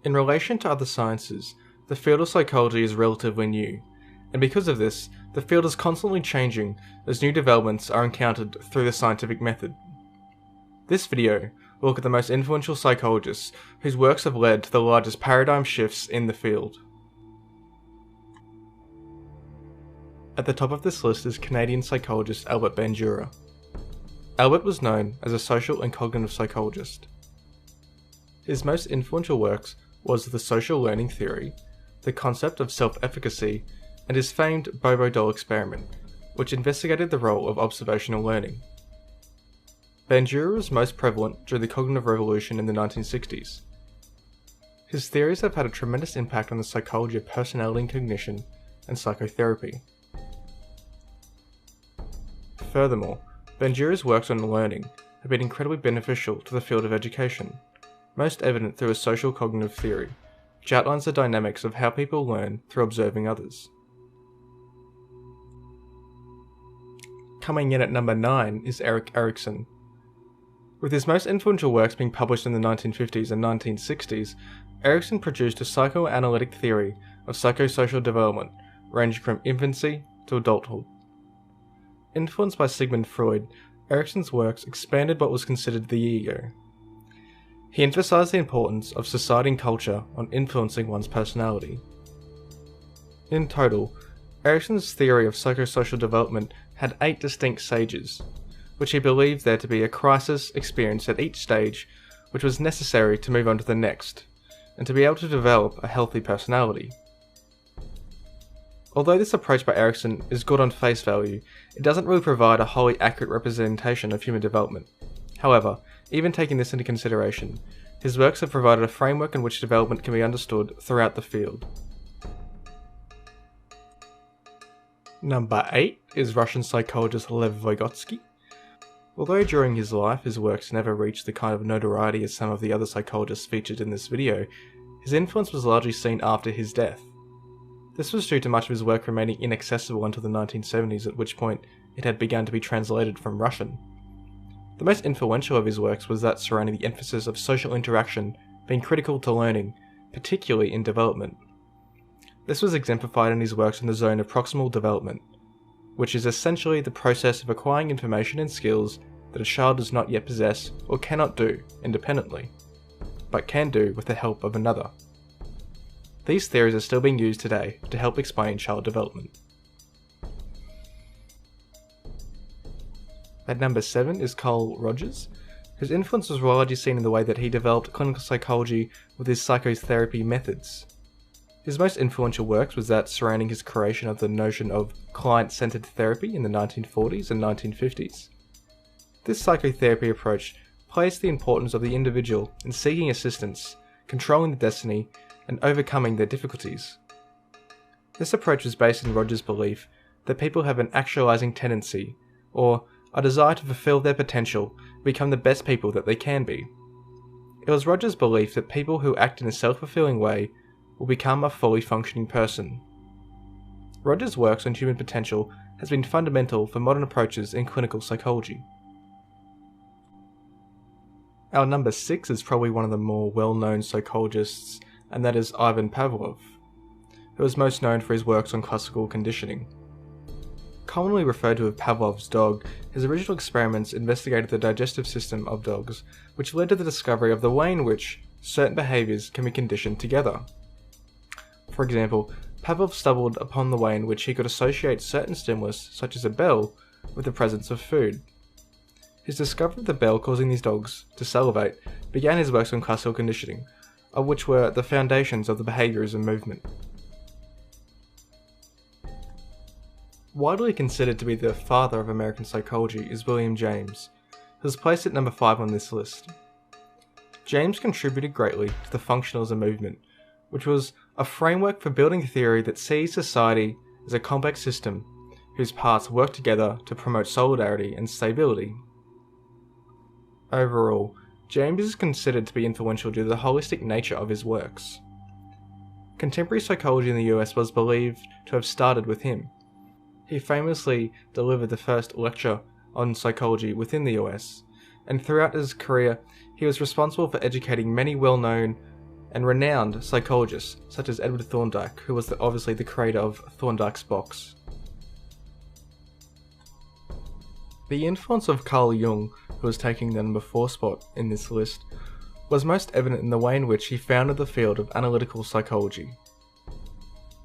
In relation to other sciences, the field of psychology is relatively new, and because of this, the field is constantly changing as new developments are encountered through the scientific method. This video will look at the most influential psychologists whose works have led to the largest paradigm shifts in the field. At the top of this list is Canadian psychologist Albert Bandura. Albert was known as a social and cognitive psychologist. His most influential works was the social learning theory, the concept of self-efficacy, and his famed Bobo doll experiment, which investigated the role of observational learning. Bandura was most prevalent during the cognitive revolution in the 1960s. His theories have had a tremendous impact on the psychology of personality and cognition and psychotherapy. Furthermore, Bandura's works on learning have been incredibly beneficial to the field of education, most evident through his social cognitive theory, which outlines the dynamics of how people learn through observing others. Coming in at number 9 is Erik Erikson. With his most influential works being published in the 1950s and 1960s, Erikson produced a psychoanalytic theory of psychosocial development ranging from infancy to adulthood. Influenced by Sigmund Freud, Erikson's works expanded what was considered the ego. He emphasized the importance of society and culture on influencing one's personality. In total, Erikson's theory of psychosocial development had 8 distinct stages, which he believed there to be a crisis experienced at each stage which was necessary to move on to the next, and to be able to develop a healthy personality. Although this approach by Erikson is good on face value, it doesn't really provide a wholly accurate representation of human development. However, even taking this into consideration, his works have provided a framework in which development can be understood throughout the field. Number 8 is Russian psychologist Lev Vygotsky. Although during his life his works never reached the kind of notoriety as some of the other psychologists featured in this video, his influence was largely seen after his death. This was due to much of his work remaining inaccessible until the 1970s, at which point it had begun to be translated from Russian. The most influential of his works was that surrounding the emphasis of social interaction being critical to learning, particularly in development. This was exemplified in his works in the zone of proximal development, which is essentially the process of acquiring information and skills that a child does not yet possess or cannot do independently, but can do with the help of another. These theories are still being used today to help explain child development. At number 7 is Carl Rogers, whose influence was largely seen in the way that he developed clinical psychology with his psychotherapy methods. His most influential works was that surrounding his creation of the notion of client-centered therapy in the 1940s and 1950s. This psychotherapy approach placed the importance of the individual in seeking assistance, controlling the destiny, and overcoming their difficulties. This approach was based in Rogers' belief that people have an actualizing tendency, or a desire to fulfill their potential and become the best people that they can be. It was Rogers' belief that people who act in a self-fulfilling way will become a fully functioning person. Rogers' works on human potential has been fundamental for modern approaches in clinical psychology. Our number 6 is probably one of the more well-known psychologists, and that is Ivan Pavlov, who is most known for his works on classical conditioning. Commonly referred to as Pavlov's dog, his original experiments investigated the digestive system of dogs, which led to the discovery of the way in which certain behaviours can be conditioned together. For example, Pavlov stumbled upon the way in which he could associate certain stimulus, such as a bell, with the presence of food. His discovery of the bell causing these dogs to salivate began his works on classical conditioning, of which were the foundations of the behaviourism movement. Widely considered to be the father of American psychology is William James, who is placed at number 5 on this list. James contributed greatly to the functionalism movement, which was a framework for building a theory that sees society as a complex system whose parts work together to promote solidarity and stability. Overall, James is considered to be influential due to the holistic nature of his works. Contemporary psychology in the US was believed to have started with him. He famously delivered the first lecture on psychology within the US, and throughout his career he was responsible for educating many well-known and renowned psychologists such as Edward Thorndike, who was obviously the creator of Thorndike's box. The influence of Carl Jung, who was taking the number 4 spot in this list, was most evident in the way in which he founded the field of analytical psychology.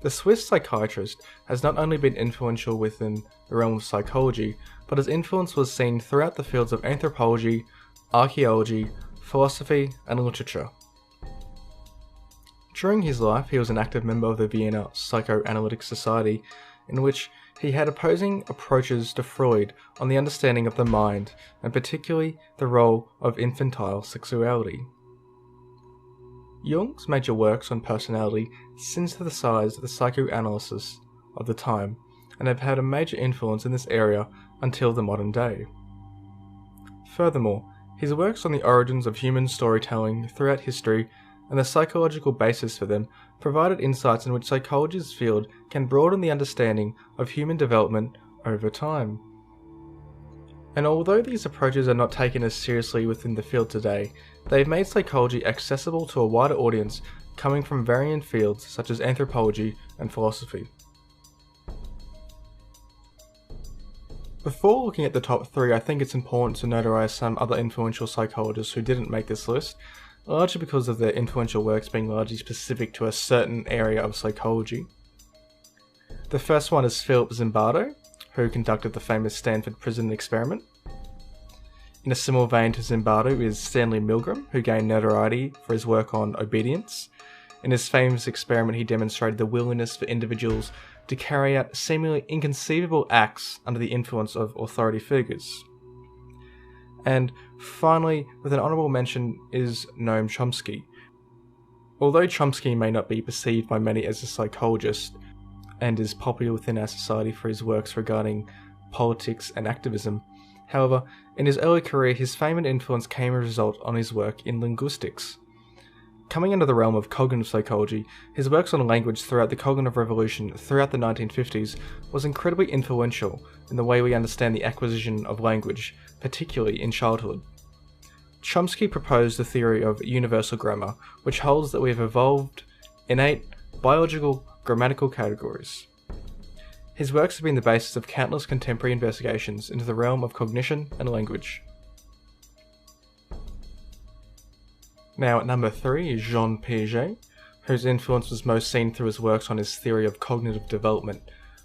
The Swiss psychiatrist has not only been influential within the realm of psychology, but his influence was seen throughout the fields of anthropology, archaeology, philosophy, and literature. During his life, he was an active member of the Vienna Psychoanalytic Society, in which he had opposing approaches to Freud on the understanding of the mind, and particularly the role of infantile sexuality. Jung's major works on personality synthesized the psychoanalysis of the time, and have had a major influence in this area until the modern day. Furthermore, his works on the origins of human storytelling throughout history and the psychological basis for them provided insights in which psychology's field can broaden the understanding of human development over time. And although these approaches are not taken as seriously within the field today, they've made psychology accessible to a wider audience coming from varying fields such as anthropology and philosophy. Before looking at the top 3, I think it's important to notorize some other influential psychologists who didn't make this list, largely because of their influential works being largely specific to a certain area of psychology. The first one is Philip Zimbardo, who conducted the famous Stanford Prison Experiment. In a similar vein to Zimbardo is Stanley Milgram, who gained notoriety for his work on obedience. In his famous experiment, he demonstrated the willingness for individuals to carry out seemingly inconceivable acts under the influence of authority figures. And finally, with an honourable mention, is Noam Chomsky. Although Chomsky may not be perceived by many as a psychologist, and is popular within our society for his works regarding politics and activism, however, in his early career his fame and influence came as a result on his work in linguistics. Coming under the realm of cognitive psychology, his works on language throughout the cognitive revolution throughout the 1950s was incredibly influential in the way we understand the acquisition of language, particularly in childhood. Chomsky proposed the theory of universal grammar, which holds that we have evolved innate, biological, grammatical categories. His works have been the basis of countless contemporary investigations into the realm of cognition and language. Now at number 3 is Jean Piaget, whose influence was most seen through his works on his theory of cognitive development,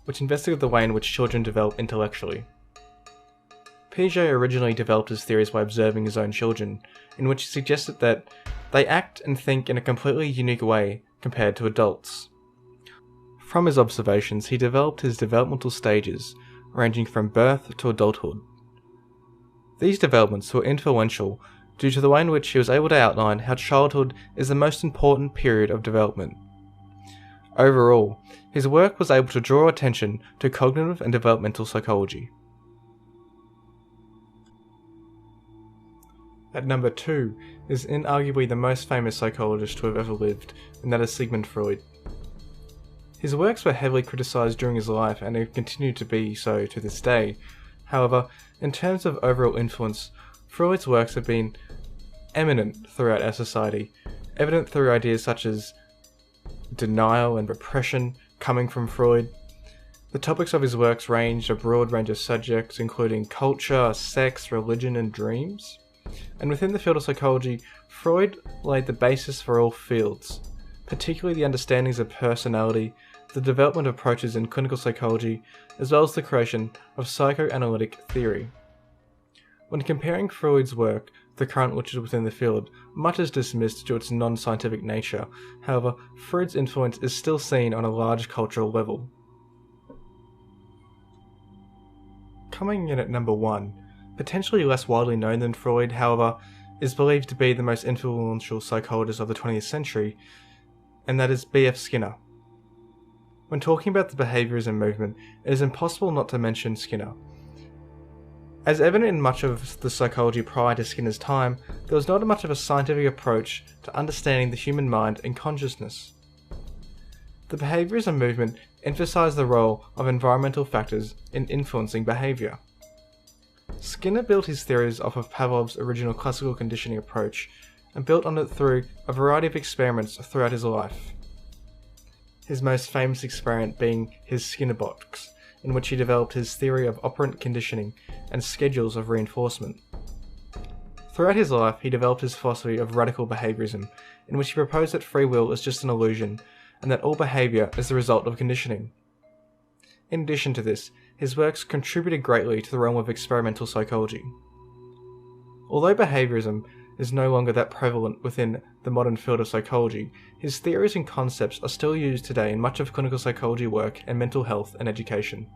which investigated the way in which children develop intellectually. Piaget originally developed his theories by observing his own children, in which he suggested that they act and think in a completely unique way compared to adults. From his observations, he developed his developmental stages, ranging from birth to adulthood. These developments were influential due to the way in which he was able to outline how childhood is the most important period of development. Overall, his work was able to draw attention to cognitive and developmental psychology. At number 2 is inarguably the most famous psychologist to have ever lived, and that is Sigmund Freud. His works were heavily criticised during his life and have continued to be so to this day. However, in terms of overall influence, Freud's works have been eminent throughout our society, evident through ideas such as denial and repression coming from Freud. The topics of his works ranged a broad range of subjects including culture, sex, religion and dreams. And within the field of psychology, Freud laid the basis for all fields, particularly the understandings of personality, the development of approaches in clinical psychology, as well as the creation of psychoanalytic theory. When comparing Freud's work to the current literature within the field, much is dismissed due to its non-scientific nature. However, Freud's influence is still seen on a large cultural level. Coming in at number 1, potentially less widely known than Freud, however, is believed to be the most influential psychologist of the 20th century, and that is B.F. Skinner. When talking about the behaviourism movement, it is impossible not to mention Skinner. As evident in much of the psychology prior to Skinner's time, there was not much of a scientific approach to understanding the human mind and consciousness. The behaviourism movement emphasised the role of environmental factors in influencing behaviour. Skinner built his theories off of Pavlov's original classical conditioning approach, and built on it through a variety of experiments throughout his life. His most famous experiment being his Skinner box, in which he developed his theory of operant conditioning and schedules of reinforcement. Throughout his life, he developed his philosophy of radical behaviorism, in which he proposed that free will is just an illusion, and that all behaviour is the result of conditioning. In addition to this, his works contributed greatly to the realm of experimental psychology. Although behaviorism is no longer that prevalent within the modern field of psychology, his theories and concepts are still used today in much of clinical psychology work and mental health and education.